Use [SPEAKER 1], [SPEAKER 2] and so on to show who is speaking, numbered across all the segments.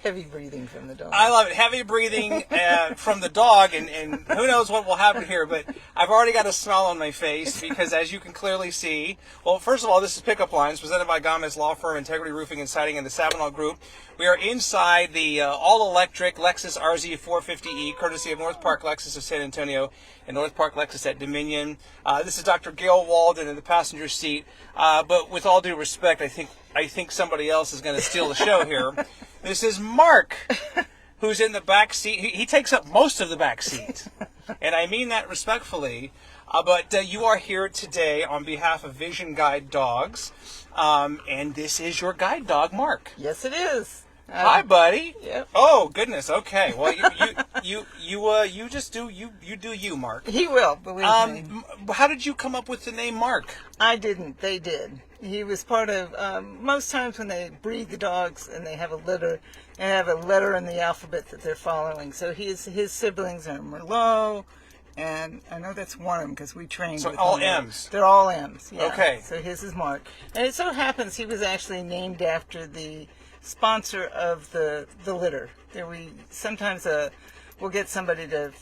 [SPEAKER 1] Heavy breathing from the dog.
[SPEAKER 2] I love it. Heavy breathing from the dog, and who knows what will happen here, but I've already got a smile on my face because, as you can clearly see, well, first of all, this is Pickup Lines presented by Gamez Law Firm, Integrity Roofing and Siding, and the Sabinal Group. We are inside the all-electric Lexus RZ 450e, courtesy of North Park Lexus of San Antonio and North Park Lexus at Dominion. This is Dr. Gail Walden in the passenger seat, but with all due respect, I think somebody else is going to steal the show here. This is Mark, who's in the back seat. He takes up most of the back seat, and I mean that respectfully. But you are here today on behalf of Vision Guide Dogs, and this is your guide dog, Mark.
[SPEAKER 1] Yes, it is.
[SPEAKER 2] Hi, buddy.
[SPEAKER 1] Yep.
[SPEAKER 2] Oh goodness. Okay. Well, you just do you, Mark.
[SPEAKER 1] He will, believe me.
[SPEAKER 2] How did you come up with the name Mark?
[SPEAKER 1] I didn't. They did. He was part of, most times when they breed the dogs and they have a litter, they have a letter in the alphabet that they're following. So his siblings are Merlot, and I know that's one of them because we trained with
[SPEAKER 2] all
[SPEAKER 1] them.
[SPEAKER 2] M's.
[SPEAKER 1] They're all M's. Yeah.
[SPEAKER 2] Okay.
[SPEAKER 1] So his is Mark. And it so happens he was actually named after the sponsor of the litter. Sometimes we'll get somebody to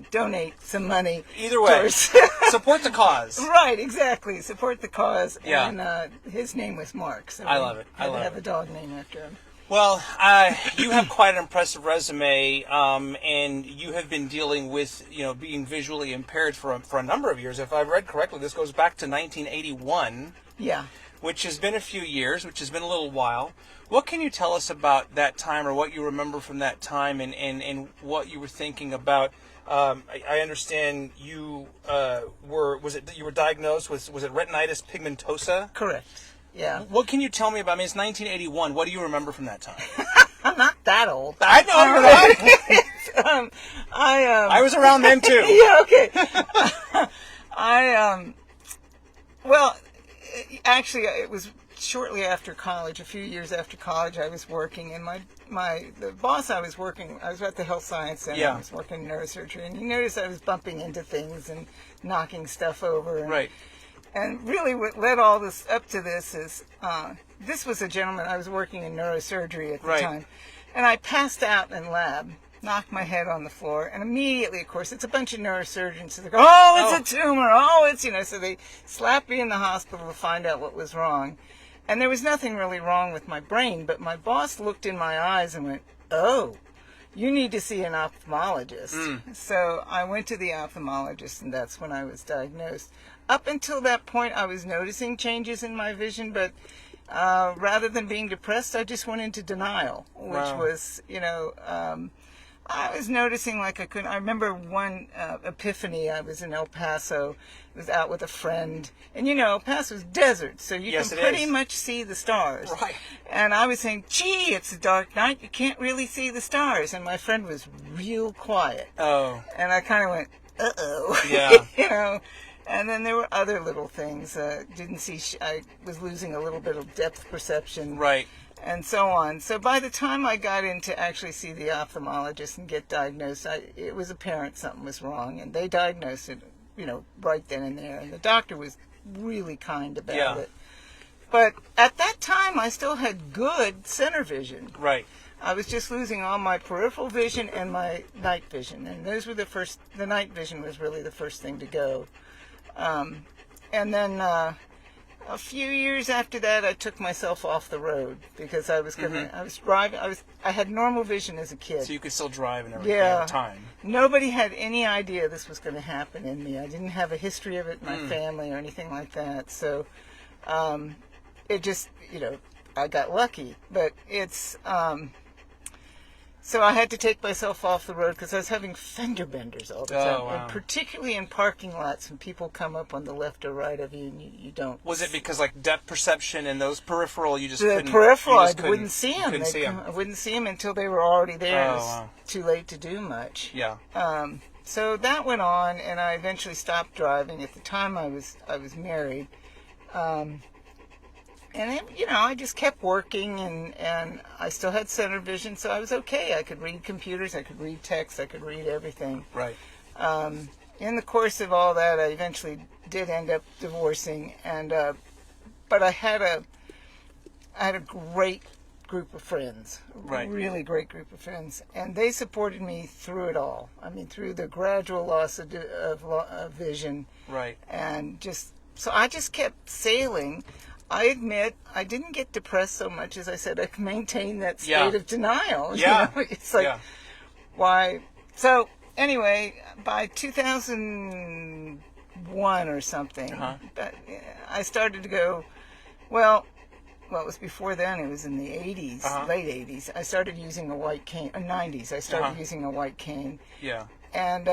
[SPEAKER 1] donate some money.
[SPEAKER 2] Either way, support the cause.
[SPEAKER 1] Right, exactly. Support the cause.
[SPEAKER 2] Yeah.
[SPEAKER 1] And his name was Mark. So
[SPEAKER 2] I love it. I love
[SPEAKER 1] have a dog named after him.
[SPEAKER 2] Well, you have quite an impressive resume, and you have been dealing with, being visually impaired for a number of years. If I read correctly, this goes back to 1981.
[SPEAKER 1] Yeah.
[SPEAKER 2] Which has been a few years, which has been a little while. What can you tell us about that time, or what you remember from that time, and what you were thinking about? I understand you you were diagnosed with, was it retinitis pigmentosa?
[SPEAKER 1] Correct. Yeah.
[SPEAKER 2] What can you tell me about? I mean, it's 1981. What do you remember from that time?
[SPEAKER 1] I'm not that old.
[SPEAKER 2] I know you're not. I was around then too.
[SPEAKER 1] Yeah. Okay. Well, actually, it was shortly after college, a few years after college. I was working, and the boss I was at the health science center.
[SPEAKER 2] Yeah.
[SPEAKER 1] I was working in neurosurgery, and he noticed I was bumping into things and knocking stuff over. And,
[SPEAKER 2] right.
[SPEAKER 1] And really what led all this up to this is, this was a gentleman, I was working in neurosurgery at the time, and I passed out in lab, knocked my head on the floor, and immediately, of course, it's a bunch of neurosurgeons, so they go, it's a tumor, so they slapped me in the hospital to find out what was wrong. And there was nothing really wrong with my brain, but my boss looked in my eyes and went, oh, you need to see an ophthalmologist. So I went to the ophthalmologist, and that's when I was diagnosed. Up until that point, I was noticing changes in my vision, but rather than being depressed, I just went into denial, which was, I was noticing like I couldn't. I remember one epiphany. I was in El Paso, was out with a friend, and El Paso's desert, so you can pretty much see the stars.
[SPEAKER 2] Right.
[SPEAKER 1] And I was saying, gee, it's a dark night, you can't really see the stars. And my friend was real quiet.
[SPEAKER 2] Oh.
[SPEAKER 1] And I kind of went, uh-oh.
[SPEAKER 2] Yeah.
[SPEAKER 1] And then there were other little things. I was losing a little bit of depth perception.
[SPEAKER 2] Right.
[SPEAKER 1] And so on. So by the time I got in to actually see the ophthalmologist and get diagnosed, it was apparent something was wrong. And they diagnosed it, right then and there. And the doctor was really kind about it. But at that time, I still had good center vision.
[SPEAKER 2] Right.
[SPEAKER 1] I was just losing all my peripheral vision and my night vision. And those were the night vision was really the first thing to go. And then a few years after that, I took myself off the road because I was driving. I had normal vision as a kid.
[SPEAKER 2] So you could still drive and everything at the time.
[SPEAKER 1] Nobody had any idea this was going to happen in me. I didn't have a history of it in my family or anything like that. So it just, I got lucky. But it's... So I had to take myself off the road because I was having fender benders all the time.
[SPEAKER 2] Oh, wow.
[SPEAKER 1] And particularly in parking lots when people come up on the left or right of you and you don't.
[SPEAKER 2] Was it because depth perception and those peripheral you just
[SPEAKER 1] couldn't? The peripheral, I wouldn't see them. I wouldn't see them until they were already there. It was too late to do much.
[SPEAKER 2] Yeah.
[SPEAKER 1] So that went on, and I eventually stopped driving. At the time I was married. And then, I just kept working, and I still had center vision, so I was okay. I could read computers, I could read text, I could read everything.
[SPEAKER 2] Right.
[SPEAKER 1] In the course of all that, I eventually did end up divorcing, and but I had a great group of friends,
[SPEAKER 2] Right.
[SPEAKER 1] really great group of friends, and they supported me through it all. I mean, through the gradual loss of vision,
[SPEAKER 2] Right.
[SPEAKER 1] and so I just kept sailing. I admit I didn't get depressed so much as I said I maintained that state of denial.
[SPEAKER 2] Yeah.
[SPEAKER 1] You know? It's like, why? So anyway, by 2001 or something, I started to go, well, it was before then. It was in the 80s, late 80s. I started using a white cane. 90s, I started using a white cane.
[SPEAKER 2] Yeah.
[SPEAKER 1] And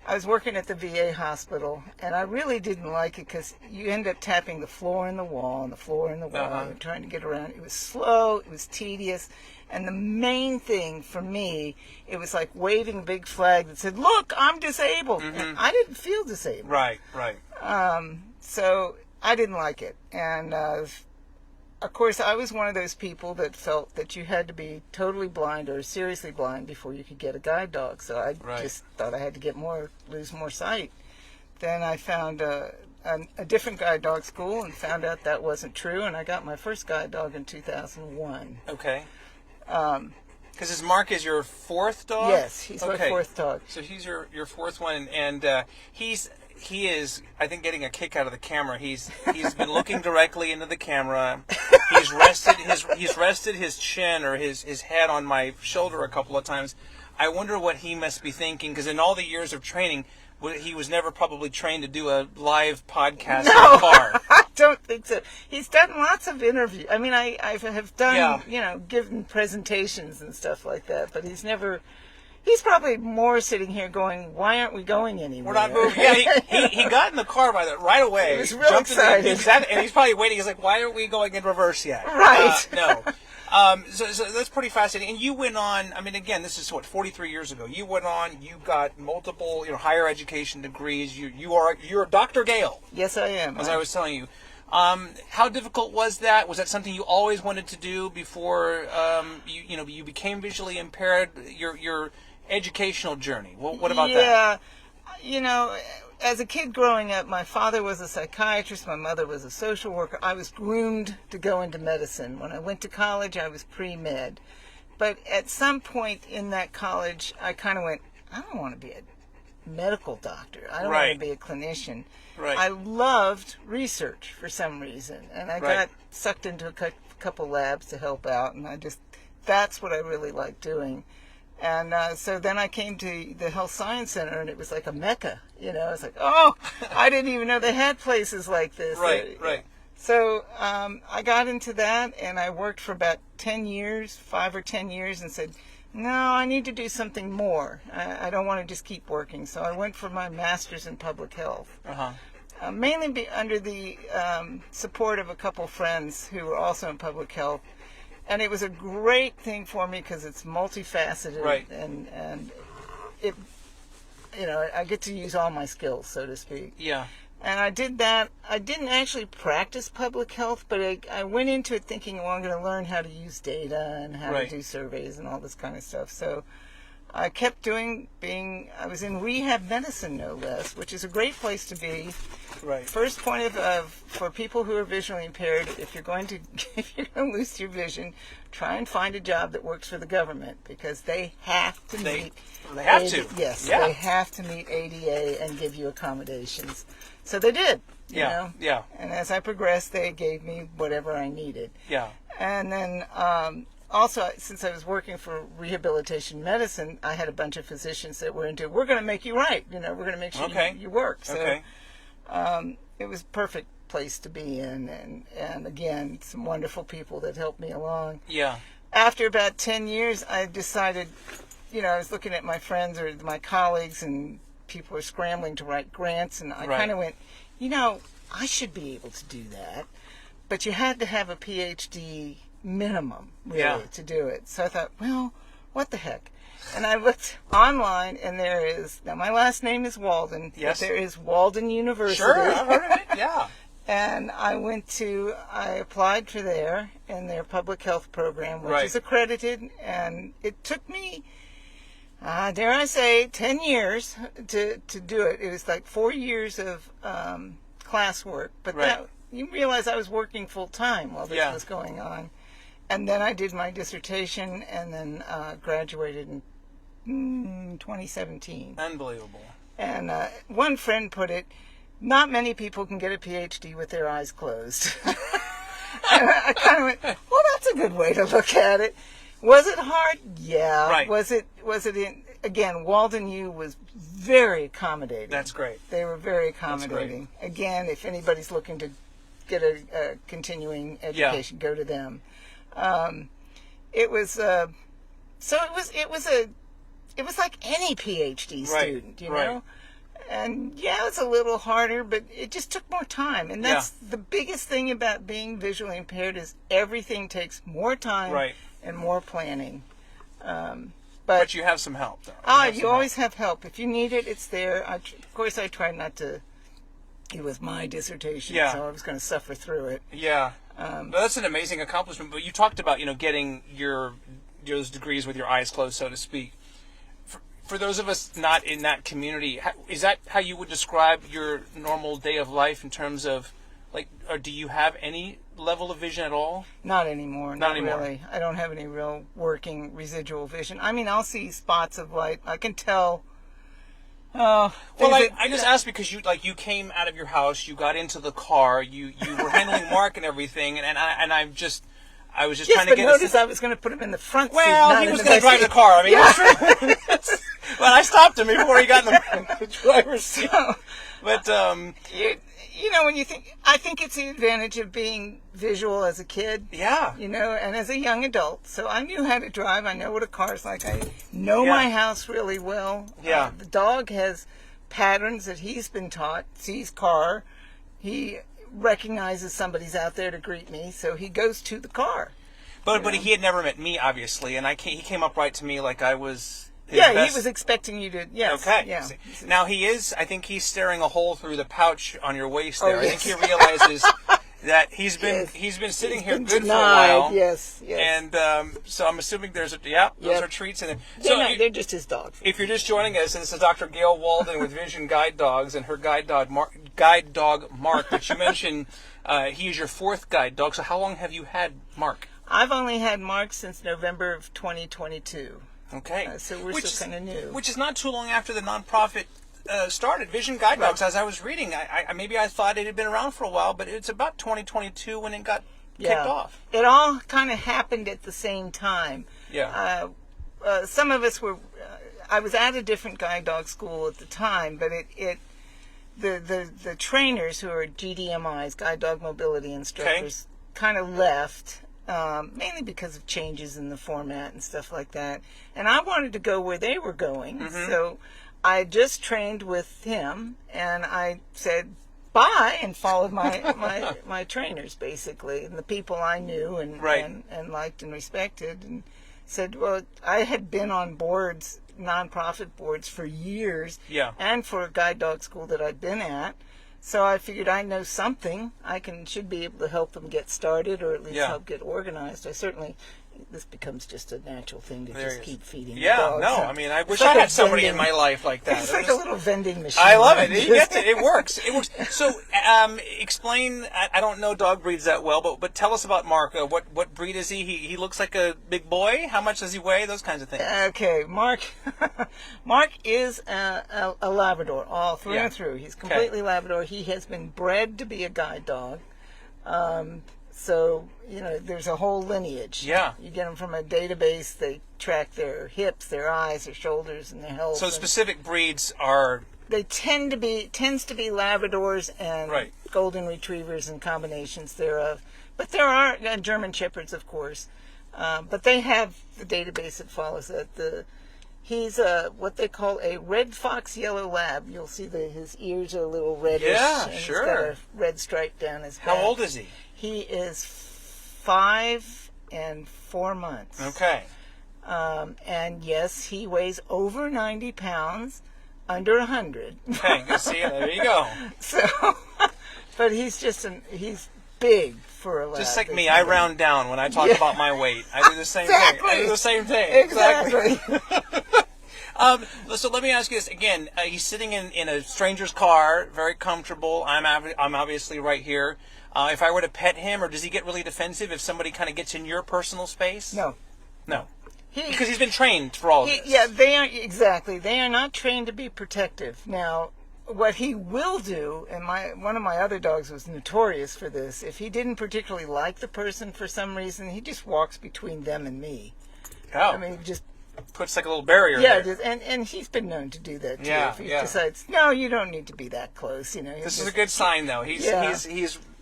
[SPEAKER 1] I was working at the VA hospital, and I really didn't like it because you end up tapping the floor and the wall and the floor and the wall and trying to get around. It was slow. It was tedious. And the main thing for me, it was like waving a big flag that said, "Look, I'm disabled." And I didn't feel disabled.
[SPEAKER 2] Right. Right.
[SPEAKER 1] So I didn't like it. And of course, I was one of those people that felt that you had to be totally blind or seriously blind before you could get a guide dog. So I just thought I had to lose more sight. Then I found a different guide dog school and found out that wasn't true. And I got my first guide dog in 2001.
[SPEAKER 2] Okay. Because Mark is your fourth dog?
[SPEAKER 1] Yes, he's my fourth dog.
[SPEAKER 2] So he's your fourth one, and he is, I think, getting a kick out of the camera. He's been looking directly into the camera. He's rested his chin or his head on my shoulder a couple of times. I wonder what he must be thinking, because in all the years of training, he was never probably trained to do a live podcast in a car.
[SPEAKER 1] I don't think so. He's done lots of interviews. I mean, I have done, given presentations and stuff like that, but he's probably more sitting here going, why aren't we going anywhere?
[SPEAKER 2] We're not moving. Yeah, he got in the car right away.
[SPEAKER 1] He was real excited.
[SPEAKER 2] And he's probably waiting. He's like, why aren't we going in reverse yet?
[SPEAKER 1] Right.
[SPEAKER 2] No. So that's pretty fascinating. And you went on, I mean, again, this is 43 years ago. You went on, you got multiple, higher education degrees. You're Dr. Gail.
[SPEAKER 1] Yes, I am.
[SPEAKER 2] As I was telling you. How difficult was that? Was that something you always wanted to do before you became visually impaired? Your educational journey. What about that?
[SPEAKER 1] Yeah, as a kid growing up, my father was a psychiatrist, my mother was a social worker. I was groomed to go into medicine. When I went to college, I was pre-med. But at some point in that college, I kind of went, I don't want to be a medical doctor. I don't want to be a clinician.
[SPEAKER 2] Right.
[SPEAKER 1] I loved research for some reason, and I got sucked into a couple labs to help out, and that's what I really liked doing. And so then I came to the Health Science Center, and it was like a mecca. It's like, I didn't even know they had places like this.
[SPEAKER 2] Right.
[SPEAKER 1] So I got into that, and I worked for about 5 or 10 years, and said, no, I need to do something more. I don't want to just keep working. So I went for my Masters in Public Health. Mainly under the support of a couple friends who were also in public health. And it was a great thing for me because it's multifaceted, and it, I get to use all my skills, so to speak.
[SPEAKER 2] Yeah.
[SPEAKER 1] And I did that. I didn't actually practice public health, but I went into it thinking, well, I'm going to learn how to use data and how to do surveys and all this kind of stuff. So I kept I was in rehab medicine, no less, which is a great place to be.
[SPEAKER 2] Right.
[SPEAKER 1] First point for people who are visually impaired, if you're going to lose your vision, try and find a job that works for the government, because they have to meet.
[SPEAKER 2] They have to.
[SPEAKER 1] Yes,
[SPEAKER 2] yeah.
[SPEAKER 1] They have to meet ADA and give you accommodations. So they did. You know?
[SPEAKER 2] Yeah.
[SPEAKER 1] And as I progressed, they gave me whatever I needed.
[SPEAKER 2] Yeah.
[SPEAKER 1] And then also, since I was working for rehabilitation medicine, I had a bunch of physicians that were into, we're going to make you right. We're going to make sure you work. So it was a perfect place to be in. And again, some wonderful people that helped me along.
[SPEAKER 2] Yeah. After
[SPEAKER 1] about 10 years, I decided, I was looking at my friends or my colleagues, and people were scrambling to write grants. And I kind of went, I should be able to do that. But you had to have a PhD minimum, really, to do it. So I thought, well, what the heck? And I looked online, and there is, now my last name is Walden, but there is Walden University.
[SPEAKER 2] Sure, I've heard of it, yeah.
[SPEAKER 1] And I applied for in their public health program, which is accredited, and it took me, dare I say, 10 years to do it. It was like 4 years of classwork, but you realize I was working full time while this was going on. And then I did my dissertation and then graduated in 2017.
[SPEAKER 2] Unbelievable.
[SPEAKER 1] And one friend put it, not many people can get a PhD with their eyes closed. And I kind of went, well, that's a good way to look at it. Was it hard? Yeah.
[SPEAKER 2] Right.
[SPEAKER 1] Was it again, Walden U was very accommodating.
[SPEAKER 2] That's great.
[SPEAKER 1] They were very accommodating. Again, if anybody's looking to get a continuing education, go to them. It was like any PhD student, you know? And yeah, it's a little harder, but it just took more time. And that's the biggest thing about being visually impaired is everything takes more time and more planning. But
[SPEAKER 2] you have some help, though.
[SPEAKER 1] You always have help. If you need it, it's there. Of course, I tried not to. It was my dissertation, so I was going to suffer through it.
[SPEAKER 2] Yeah. But that's an amazing accomplishment. But you talked about, getting those degrees with your eyes closed, so to speak. For those of us not in that community, is that how you would describe your normal day of life in terms of, or do you have any level of vision at all?
[SPEAKER 1] Not anymore. Not
[SPEAKER 2] anymore.
[SPEAKER 1] Really. I don't have any real working residual vision. I mean, I'll see spots of light. I can tell.
[SPEAKER 2] Well, I just asked because you came out of your house, you got into the car, you were handling Mark and everything, and I was just trying to get.
[SPEAKER 1] Notice I was going to put him in the front seat.
[SPEAKER 2] Well, he was going to drive the car. I mean, but I stopped him before he got in the driver's seat. But
[SPEAKER 1] when you think, I think it's the advantage of being visual as a kid.
[SPEAKER 2] Yeah.
[SPEAKER 1] And as a young adult. So I knew how to drive. I know what a car's like. I know my house really well.
[SPEAKER 2] Yeah.
[SPEAKER 1] The dog has patterns that he's been taught. Sees car. He recognizes somebody's out there to greet me, so he goes to the car.
[SPEAKER 2] But he had never met me, obviously, and he came up right to me like I was.
[SPEAKER 1] He was expecting you to. Yes.
[SPEAKER 2] Okay.
[SPEAKER 1] Yeah.
[SPEAKER 2] Now I think he's staring a hole through the pouch on your waist there. I think he realizes that he's been sitting here good
[SPEAKER 1] denied.
[SPEAKER 2] for a while.
[SPEAKER 1] Yes.
[SPEAKER 2] And so I'm assuming those are treats in it.
[SPEAKER 1] They're just his dogs.
[SPEAKER 2] If you're just joining us, this is Dr. Gail Walden with Vision Guide Dogs and her guide dog Mark, that you mentioned. He is your fourth guide dog. So how long have you had Mark?
[SPEAKER 1] I've only had Mark since November of 2022.
[SPEAKER 2] Okay.
[SPEAKER 1] So we're still kind of new.
[SPEAKER 2] Which is not too long after the nonprofit started, Vision Guide Dogs. As I was reading, I thought it had been around for a while, but it's about 2022 when it got kicked off.
[SPEAKER 1] It all kind of happened at the same time.
[SPEAKER 2] Yeah.
[SPEAKER 1] Some of us were. I was at a different guide dog school at the time, but the trainers who are GDMIs, guide dog mobility instructors, kind of left. Mainly because of changes in the format and stuff like that. And I wanted to go where they were going. So I just trained with him, and I said bye and followed my trainers, basically, and the people I knew and liked and respected, and said, well, I had been on boards, nonprofit boards, for years, and for a guide dog school that I'd been at. So I figured I know something. I should be able to help them get started, or at least help get organized. This becomes just a natural thing to keep feeding the dogs.
[SPEAKER 2] I mean, I wish I had somebody in my life like that.
[SPEAKER 1] It's like a little vending machine.
[SPEAKER 2] I love it. You get it. It works. It works. So, explain. I don't know dog breeds that well, but tell us about Mark. What breed is he? He looks like a big boy. How much does he weigh? Those kinds of things.
[SPEAKER 1] Okay, Mark is a Labrador, all through and through. He's completely Labrador. He has been bred to be a guide dog. So, there's a whole lineage.
[SPEAKER 2] Yeah.
[SPEAKER 1] You get them from a database. They track their hips, their eyes, their shoulders, and their health.
[SPEAKER 2] So specific breeds are...
[SPEAKER 1] They tends to be Labradors and Golden Retrievers and combinations thereof. But there are German Shepherds, of course. But they have the database that follows that. He's what they call a red fox yellow lab. You'll see his ears are a little reddish.
[SPEAKER 2] Yeah,
[SPEAKER 1] and
[SPEAKER 2] sure.
[SPEAKER 1] He's got a red stripe down his back.
[SPEAKER 2] How old is he?
[SPEAKER 1] He is 5 and 4 months.
[SPEAKER 2] Okay.
[SPEAKER 1] And yes, he weighs over 90 pounds, under 100.
[SPEAKER 2] Okay, see, there you go.
[SPEAKER 1] So, but he's he's big for a lab.
[SPEAKER 2] Just like me, I round down when I talk about my weight. I do the same thing. I do the same thing.
[SPEAKER 1] Exactly.
[SPEAKER 2] So let me ask you this again. He's sitting in a stranger's car, very comfortable. I'm obviously right here. if I were to pet him, or does he get really defensive if somebody kind of gets in your personal space?
[SPEAKER 1] No.
[SPEAKER 2] No. Because he's been trained for all of this.
[SPEAKER 1] Yeah, they aren't, exactly. They are not trained to be protective. Now, what he will do, and one of my other dogs was notorious for this, if he didn't particularly like the person for some reason, he just walks between them and me.
[SPEAKER 2] Oh.
[SPEAKER 1] I mean, just
[SPEAKER 2] puts like a little barrier there.
[SPEAKER 1] Yeah, and he's been known to do that too.
[SPEAKER 2] Yeah,
[SPEAKER 1] if he decides, no, you don't need to be that close, you know.
[SPEAKER 2] This is a good sign, though. He's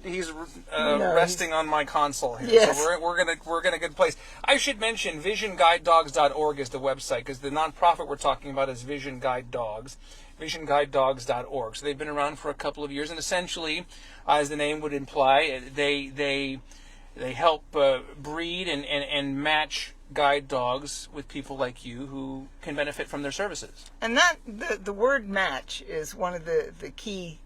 [SPEAKER 2] resting on my console here,
[SPEAKER 1] yes.
[SPEAKER 2] so we're gonna good place. I should mention visionguidedogs.org is the website, because the nonprofit we're talking about is Vision Guide Dogs, visionguidedogs.org. So they've been around for a couple of years, and essentially, as the name would imply, they help breed and match guide dogs with people like you who can benefit from their services.
[SPEAKER 1] And that the word match is one of the key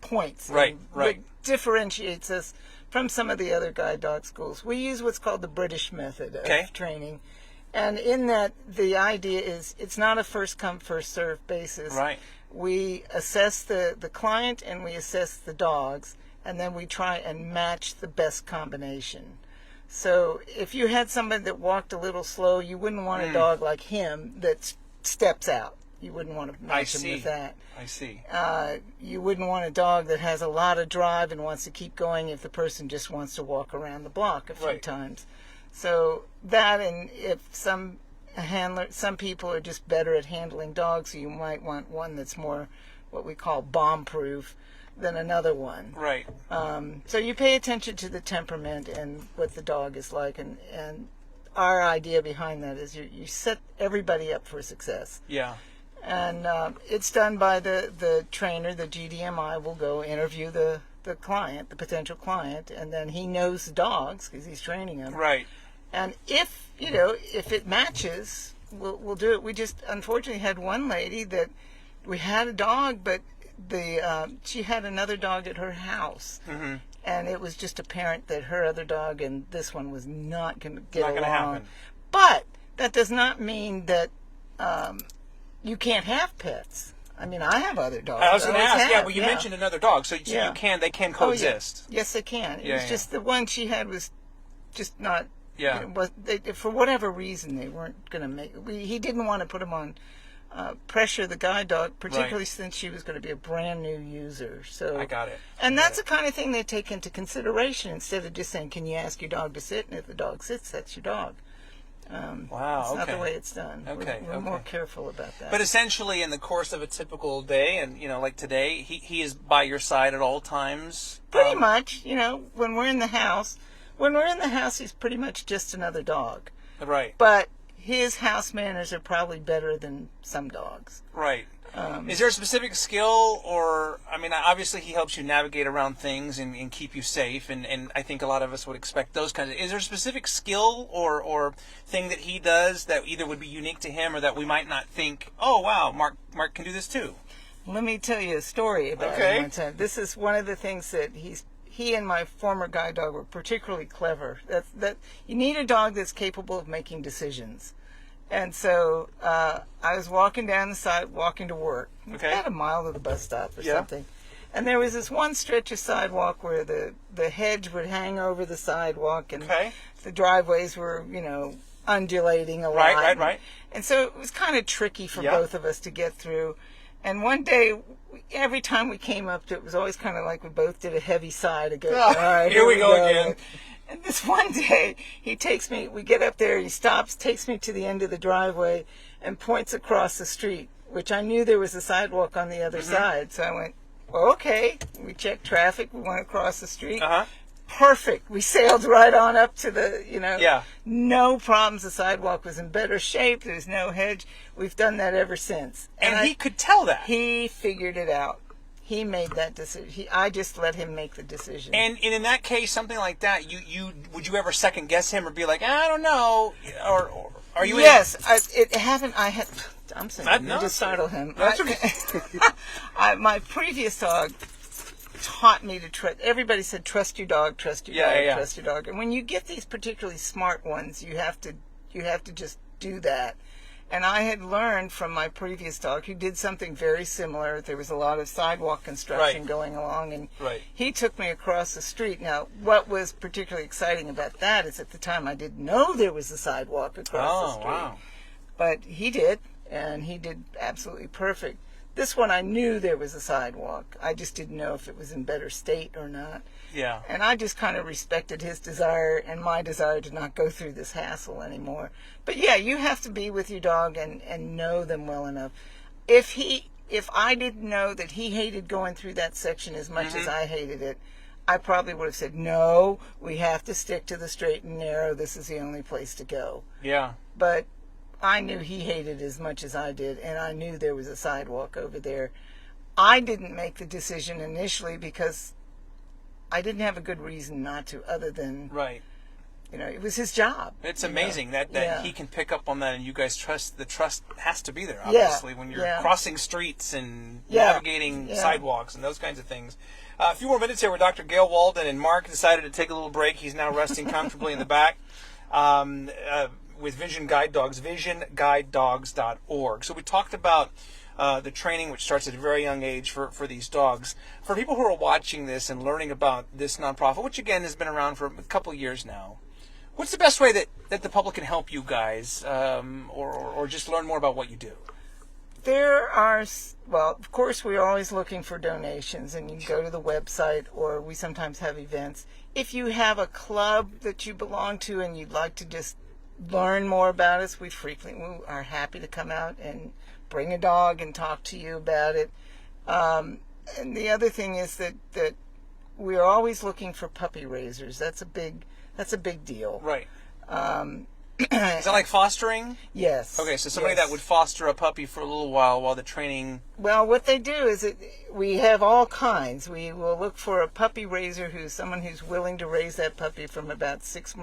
[SPEAKER 1] points.
[SPEAKER 2] Right.
[SPEAKER 1] That differentiates us from some of the other guide dog schools. We use what's called the British method of training. And in that, the idea is it's not a first come, first served basis.
[SPEAKER 2] Right.
[SPEAKER 1] We assess the client and we assess the dogs, and then we try and match the best combination. So if you had somebody that walked a little slow, you wouldn't want a dog like him that steps out. You wouldn't want to match him with that.
[SPEAKER 2] I see.
[SPEAKER 1] You wouldn't want a dog that has a lot of drive and wants to keep going if the person just wants to walk around the block a few times. So that, and if some people are just better at handling dogs, so you might want one that's more what we call bomb-proof than another one.
[SPEAKER 2] Right.
[SPEAKER 1] So you pay attention to the temperament and what the dog is like, and our idea behind that is you set everybody up for success.
[SPEAKER 2] Yeah.
[SPEAKER 1] And it's done by the trainer. The GDMI will go interview the client, the potential client, and then he knows the dogs because he's training them.
[SPEAKER 2] Right.
[SPEAKER 1] And if it matches, we'll do it. We just unfortunately had one lady that we had a dog, but she had another dog at her house, and it was just apparent that her other dog and this one was not going to get along.
[SPEAKER 2] Happen.
[SPEAKER 1] But that does not mean that you can't have pets. I mean, I have other dogs.
[SPEAKER 2] I was going to ask, but you mentioned another dog, so they can coexist.
[SPEAKER 1] Oh, yeah. Yes, they can. It was just the one she had was just not.
[SPEAKER 2] Yeah.
[SPEAKER 1] For whatever reason, they weren't going to make. He didn't want to put him on pressure the guide dog, particularly since she was going to be a brand new user. So
[SPEAKER 2] I got it.
[SPEAKER 1] And that's the kind of thing they take into consideration instead of just saying, "Can you ask your dog to sit?" And if the dog sits, that's your dog.
[SPEAKER 2] Wow.
[SPEAKER 1] It's not the way it's done.
[SPEAKER 2] Okay.
[SPEAKER 1] We're more careful about that.
[SPEAKER 2] But essentially, in the course of a typical day, and like today, he is by your side at all times.
[SPEAKER 1] Pretty much. When we're in the house. When we're in the house, he's pretty much just another dog.
[SPEAKER 2] Right.
[SPEAKER 1] But his house manners are probably better than some dogs.
[SPEAKER 2] Right. Is there a specific skill, or, obviously he helps you navigate around things and keep you safe, and I think a lot of us would expect those kinds of... Is there a specific skill or thing that he does that either would be unique to him or that we might not think, oh, wow, Mark can do this too?
[SPEAKER 1] Let me tell you a story about it one time. This is one of the things that he and my former guide dog were particularly clever. That you need a dog that's capable of making decisions. And so I was walking down the side, walking to work. About a mile to the bus stop or something. And there was this one stretch of sidewalk where the hedge would hang over the sidewalk, and the driveways were, undulating a lot.
[SPEAKER 2] Right.
[SPEAKER 1] And so it was kind of tricky for both of us to get through. And one day, every time we came up to it, was always kind of like we both did a heavy sigh to go, all right,
[SPEAKER 2] here we go again.
[SPEAKER 1] And this one day, he takes me, we get up there, he stops, takes me to the end of the driveway, and points across the street, which I knew there was a sidewalk on the other side. So I went, well, okay. We checked traffic, we went across the street. Perfect. We sailed right on up to the, no problems. The sidewalk was in better shape. There was no hedge. We've done that ever since.
[SPEAKER 2] And he could tell that.
[SPEAKER 1] He figured it out. He made that decision. I just let him make the decision.
[SPEAKER 2] And in that case, something like that, would you ever second guess him or be like, I don't know, or are you?
[SPEAKER 1] Yes, I'm saying,
[SPEAKER 2] no,
[SPEAKER 1] just startle him.
[SPEAKER 2] That's okay.
[SPEAKER 1] My previous dog taught me to trust. Everybody said, trust your dog, trust your dog, trust your dog. And when you get these particularly smart ones, you have to just do that. And I had learned from my previous dog who did something very similar. There was a lot of sidewalk construction going along, and he took me across the street. Now, what was particularly exciting about that is at the time I didn't know there was a sidewalk across the street. Wow. But he did, and he did absolutely perfect. This one I knew there was a sidewalk. I just didn't know if it was in better state or not. Yeah. And I just kind of respected his desire and my desire to not go through this hassle anymore. But yeah, you have to be with your dog and know them well enough. If I didn't know that he hated going through that section as much as I hated it, I probably would have said, no, we have to stick to the straight and narrow. This is the only place to go. Yeah. But I knew he hated it as much as I did, and I knew there was a sidewalk over there. I didn't make the decision initially because I didn't have a good reason not to, other than, it was his job. It's amazing that he can pick up on that, and you guys trust. The trust has to be there, obviously, when you're crossing streets and navigating sidewalks and those kinds of things. A few more minutes here with Dr. Gail Walden, and Mark decided to take a little break. He's now resting comfortably in the back. With Vision Guide Dogs, visionguidedogs.org. So we talked about the training, which starts at a very young age for these dogs. For people who are watching this and learning about this nonprofit, which again has been around for a couple of years now, what's the best way that the public can help you guys, or just learn more about what you do? There are, well, of course, we're always looking for donations, and you can go to the website, or we sometimes have events. If you have a club that you belong to and you'd like to just learn more about us, we frequently are happy to come out and bring a dog and talk to you about it. And the other thing is that we're always looking for puppy raisers. That's a big deal. Right. Is that like fostering? Yes. Okay, so somebody that would foster a puppy for a little while the training... Well, what they do is we have all kinds. We will look for a puppy raiser who's someone who's willing to raise that puppy from about 6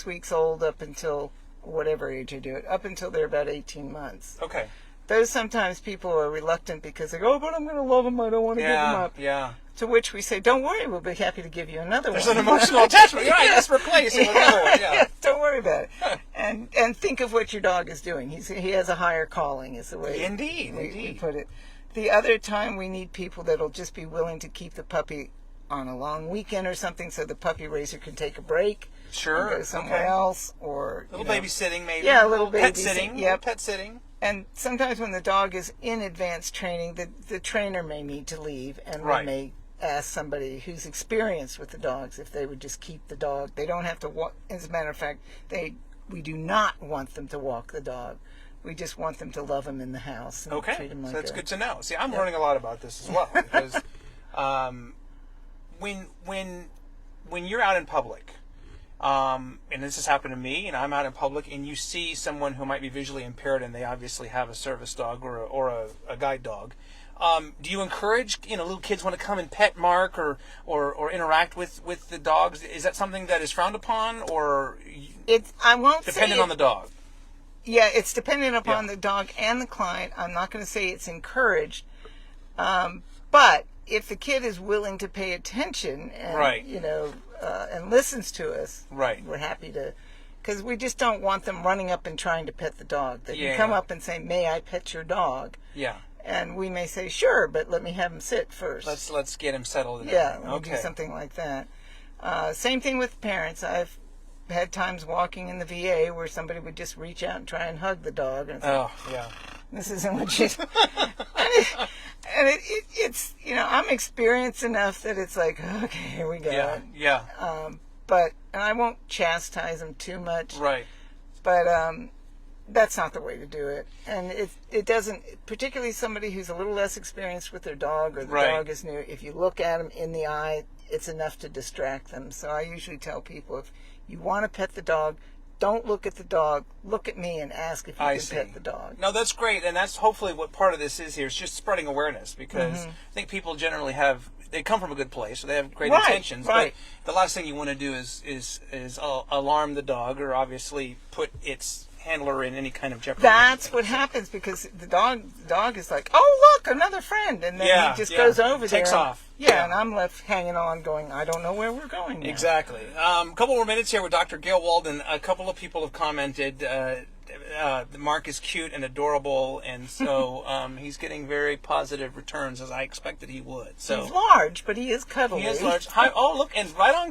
[SPEAKER 1] weeks old up until whatever age you do it, up until they're about 18 months. Okay. Those sometimes people are reluctant because they go, oh, but I'm going to love them, I don't want to give them up. Yeah. To which we say, don't worry, we'll be happy to give you another one. There's an emotional attachment. Yeah, just replace it with another one. Yeah. Don't worry about it. And think of what your dog is doing. He has a higher calling, is the way we put it. The other time we need people that'll just be willing to keep the puppy on a long weekend or something so the puppy raiser can take a break. Sure. Go somewhere else, or a little babysitting, maybe. Yeah, a little pet sitting. Yeah, pet sitting. And sometimes when the dog is in advanced training, the trainer may need to leave, and we may ask somebody who's experienced with the dogs if they would just keep the dog. They don't have to walk. As a matter of fact, we do not want them to walk the dog. We just want them to love him in the house. And treat him like so that's good to know. See, I'm learning a lot about this as well, because when you're out in public, and this has happened to me, and I'm out in public, and you see someone who might be visually impaired, and they obviously have a service dog or a guide dog. Do you encourage little kids want to come and pet Mark or interact with the dogs? Is that something that is frowned upon, or I won't dependent on the dog? Yeah, it's dependent upon the dog and the client. I'm not going to say it's encouraged, but if the kid is willing to pay attention and and listens to us, we're happy to, because we just don't want them running up and trying to pet the dog. They can come up and say, "May I pet your dog?" Yeah. And we may say, "Sure, but let me have him sit first. Let's get him settled." Yeah, we'll do something like that. Same thing with parents. I've had times walking in the VA where somebody would just reach out and try and hug the dog. And this isn't what you... and it's, I'm experienced enough that it's like, okay, here we go. Yeah. And I won't chastise them too much. Right. But that's not the way to do it. And it doesn't, particularly somebody who's a little less experienced with their dog, or the dog is new, if you look at them in the eye, it's enough to distract them. So I usually tell people, if you want to pet the dog, don't look at the dog. Look at me and ask if you can pet the dog. No, that's great, and that's hopefully what part of this is here. It's just spreading awareness, because I think people generally they come from a good place, so they have great intentions. But the last thing you want to do is alarm the dog, or obviously put its handler in any kind of jeopardy. That's what happens, because the dog is like, oh, look, another friend, and then he just goes over there. Takes off. Yeah, and I'm left hanging on going, I don't know where we're going now.
[SPEAKER 2] Exactly. A couple more minutes here with Dr. Gail Walden. A couple of people have commented Mark is cute and adorable, and so he's getting very positive returns, as I expected he would. So
[SPEAKER 1] he's large, but he is cuddly.
[SPEAKER 2] He is large. Hi, oh, look, and right on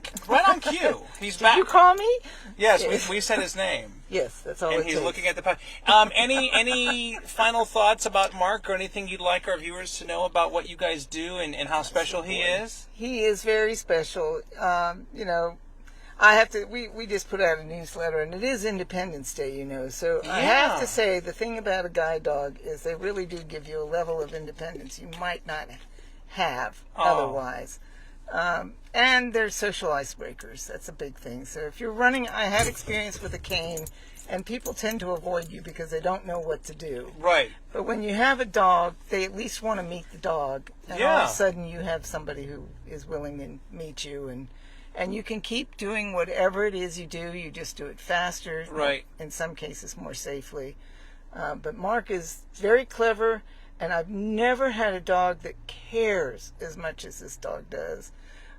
[SPEAKER 2] cue. He's back.
[SPEAKER 1] Did you call me?
[SPEAKER 2] Yes, we said his name.
[SPEAKER 1] Yes, that's all.
[SPEAKER 2] And he's looking at the. Any final thoughts about Mark, or anything you'd like our viewers to know about what you guys do and how special he is?
[SPEAKER 1] He is very special. I have to. We just put out a newsletter, and it is Independence Day, So I have to say, the thing about a guide dog is they really do give you a level of independence you might not have otherwise. And they're social icebreakers. That's a big thing. So if you're running, I had experience with a cane, and people tend to avoid you because they don't know what to do.
[SPEAKER 2] Right.
[SPEAKER 1] But when you have a dog, they at least want to meet the dog, and all of a sudden you have somebody who is willing to meet you, and you can keep doing whatever it is you do. You just do it faster,
[SPEAKER 2] right?
[SPEAKER 1] In some cases, more safely. But Mark is very clever, and I've never had a dog that cares as much as this dog does.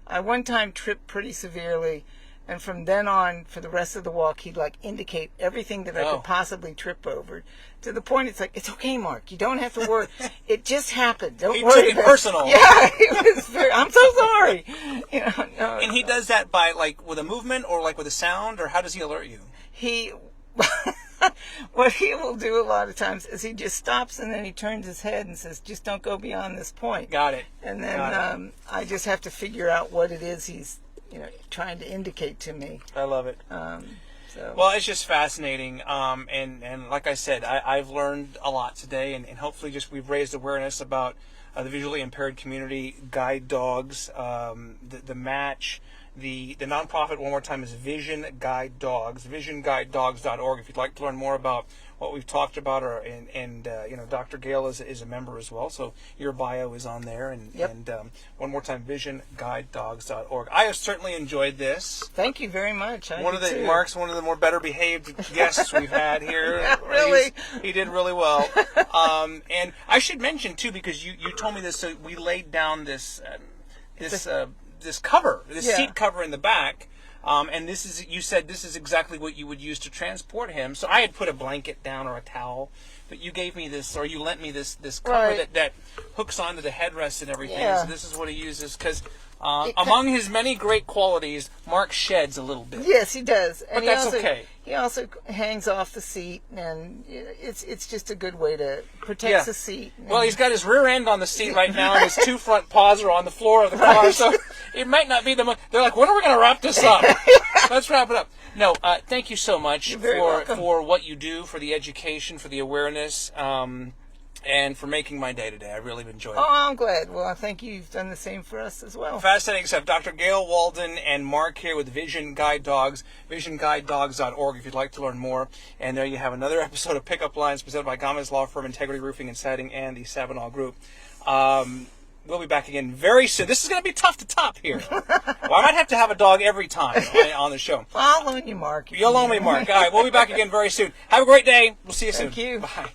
[SPEAKER 1] I one time tripped pretty severely, and from then on, for the rest of the walk, he'd indicate everything that I could possibly trip over. To the point, it's like, it's okay, Mark. You don't have to worry. It just happened. Don't worry.
[SPEAKER 2] He took it personal.
[SPEAKER 1] Yeah, it was I'm so sorry. No,
[SPEAKER 2] and he does that by with a movement or with a sound, or how does he alert you?
[SPEAKER 1] What he will do a lot of times is he just stops and then he turns his head and says, just don't go beyond this point.
[SPEAKER 2] Got it.
[SPEAKER 1] And then I just have to figure out what it is he's trying to indicate to me.
[SPEAKER 2] I love it.
[SPEAKER 1] Well,
[SPEAKER 2] it's just fascinating. And like I said, I've learned a lot today, and hopefully we've raised awareness about the visually impaired community, guide dogs, the match. The nonprofit, one more time, is Vision Guide Dogs, visionguidedogs.org. If you'd like to learn more about what we've talked about, and Dr. Gail is a member as well, so your bio is on there. And one more time, visionguidedogs.org. I have certainly enjoyed this.
[SPEAKER 1] Thank you very much.
[SPEAKER 2] Mark's one of the more better behaved guests we've had here.
[SPEAKER 1] Yeah, really.
[SPEAKER 2] He did really well. And I should mention too, because you told me this, so we laid down this cover, this seat cover in the back, and you said this is exactly what you would use to transport him. So I had put a blanket down or a towel, but you gave me this, or you lent me this cover that hooks onto the headrest and everything.
[SPEAKER 1] Yeah.
[SPEAKER 2] So this is what he uses, because among his many great qualities, Mark sheds a little bit.
[SPEAKER 1] Yes, he does.
[SPEAKER 2] But that's okay.
[SPEAKER 1] He also hangs off the seat, and it's just a good way to protect the seat.
[SPEAKER 2] Well, he's got his rear end on the seat right now, and his two front paws are on the floor of the car, so it might not be they're like, when are we going to wrap this up? Let's wrap it up. No, thank you so much for what you do, for the education, for the awareness, and for making my day today. I really enjoyed it.
[SPEAKER 1] Oh, I'm glad. Well, I think you've done the same for us as well.
[SPEAKER 2] Fascinating stuff. Dr. Gail Walden and Mark here with Vision Guide Dogs, visionguidedogs.org if you'd like to learn more. And there you have another episode of Pickup Lines presented by Gamez Law Firm, Integrity Roofing and Siding, and the Sabinal Group. We'll be back again very soon. This is going to be tough to top here. Well, I might have to have a dog every time on the show.
[SPEAKER 1] I'll loan you, Mark.
[SPEAKER 2] You'll loan me, Mark. All right, we'll be back again very soon. Have a great day. We'll see you soon.
[SPEAKER 1] Thank you.
[SPEAKER 2] Bye.